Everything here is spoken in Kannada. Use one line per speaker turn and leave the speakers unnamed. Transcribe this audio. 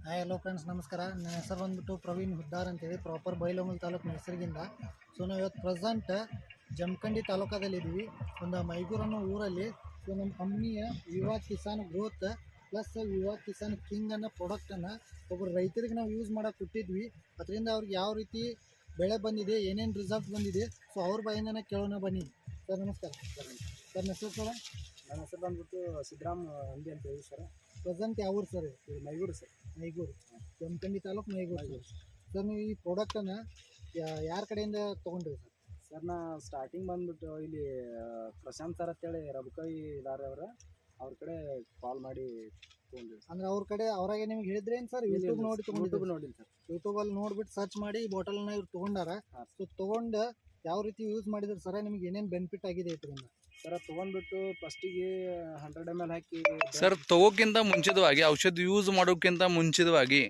ಹಾಯ್ ಹಲೋ ಫ್ರೆಂಡ್ಸ್ ನಮಸ್ಕಾರ. ನನ್ನ ಹೆಸರು ಬಂದ್ಬಿಟ್ಟು ಪ್ರವೀಣ್ ಹುದ್ದಾರ್ ಅಂತೇಳಿ, ಪ್ರಾಪರ್ ಬೈಲಹೊಂಗಲ ತಾಲೂಕು ಮೈಸೂರಿಗಿಂದ. ಸೊ ನಾವು ಇವತ್ತು ಪ್ರೆಸೆಂಟ್ ಜಮಖಂಡಿ ತಾಲೂಕದಲ್ಲಿದ್ದೀವಿ, ಒಂದು ಮೈಗೂರು ಅನ್ನೋ ಊರಲ್ಲಿ. ಸೊ ನಮ್ಮ ಕಂಪ್ನಿಯ Viva Kisan growth plus Viva Kisan king ಅನ್ನೋ ಪ್ರಾಡಕ್ಟನ್ನು ಒಬ್ಬರು ರೈತರಿಗೆ ನಾವು ಯೂಸ್ ಮಾಡೋಕೆ ಕೊಟ್ಟಿದ್ವಿ. ಅದರಿಂದ ಅವ್ರಿಗೆ ಯಾವ ರೀತಿ ಬೆಳೆ ಬಂದಿದೆ, ಏನೇನು ರಿಸಲ್ಟ್ ಬಂದಿದೆ, ಸೊ ಅವ್ರ ಬಾಯಿಂದನೇ ಕೇಳೋಣ ಬನ್ನಿ. ಸರ್ ನಮಸ್ಕಾರ. ಸರ್ ಹೆಸರು ಸರ್?
ನನ್ನ ಹೆಸರು ಬಂದ್ಬಿಟ್ಟು ಸಿದ್ದರಾಮ್ ಅಂದಿ ಅಂತ ಹೇಳಿ ಸರ್.
ಪ್ರೆಸೆಂಟ್ ಯಾವ ಊರು ಸರ್?
ಇದು ಮೈಗೂರು ಸರ್.
ಮೈಗೂರು, ಜಮಖಂಡಿ ತಾಲೂಕು ಮೈಗೂರು. ಸರ್ ನೀವು ಈ ಪ್ರಾಡಕ್ಟನ್ನು ಯಾರ ಕಡೆಯಿಂದ ತೊಗೊಂಡ್ರಿ ಸರ್?
ಸರ್ ನಾ ಸ್ಟಾರ್ಟಿಂಗ್ ಬಂದ್ಬಿಟ್ಟು ಇಲ್ಲಿ ಪ್ರಶಾಂತ್ ಸರ್ ಅಂತೇಳಿ ರಬಕೈ ಇದಾರೆ ಅವ್ರ ಕಡೆ ಕಾಲ್ ಮಾಡಿ ತೊಗೊಂಡಿವಿ.
ಅಂದ್ರೆ ಅವ್ರ ಕಡೆ ಅವರಾಗೆ ನಿಮ್ಗೆ ಹೇಳಿದ್ರೇನು ಸರ್? ಯೂಟ್ಯೂಬ್ ನೋಡಿ
ಯೂಟ್ಯೂಬ್ ನೋಡಿಲ್ಲ ಸರ್.
ಯೂಟ್ಯೂಬಲ್ಲಿ ನೋಡ್ಬಿಟ್ಟು ಸರ್ಚ್ ಮಾಡಿ ಈ ಬಾಟಲ್ನ ಇವ್ರು ತೊಗೊಂಡಾರ. ಸೊ ತೊಗೊಂಡು ಯಾವ ರೀತಿ ಯೂಸ್ ಮಾಡಿದ್ರೆ ಸರ ನಿಮ್ಗೆ ಏನೇನು ಬೆನಿಫಿಟ್ ಆಗಿದೆ ಇದರಿಂದ?
ಸರ್ ತೊಗೊಂಡ್ಬಿಟ್ಟು ಫಸ್ಟಿಗೆ 100 ml ಹಾಕಿ
ಸರ್ ತಗೋಕ್ಕಿಂತ ಮುಂಚಿತವಾಗಿ ಔಷಧ ಯೂಸ್ ಮಾಡೋಕ್ಕಿಂತ ಮುಂಚಿತವಾಗಿ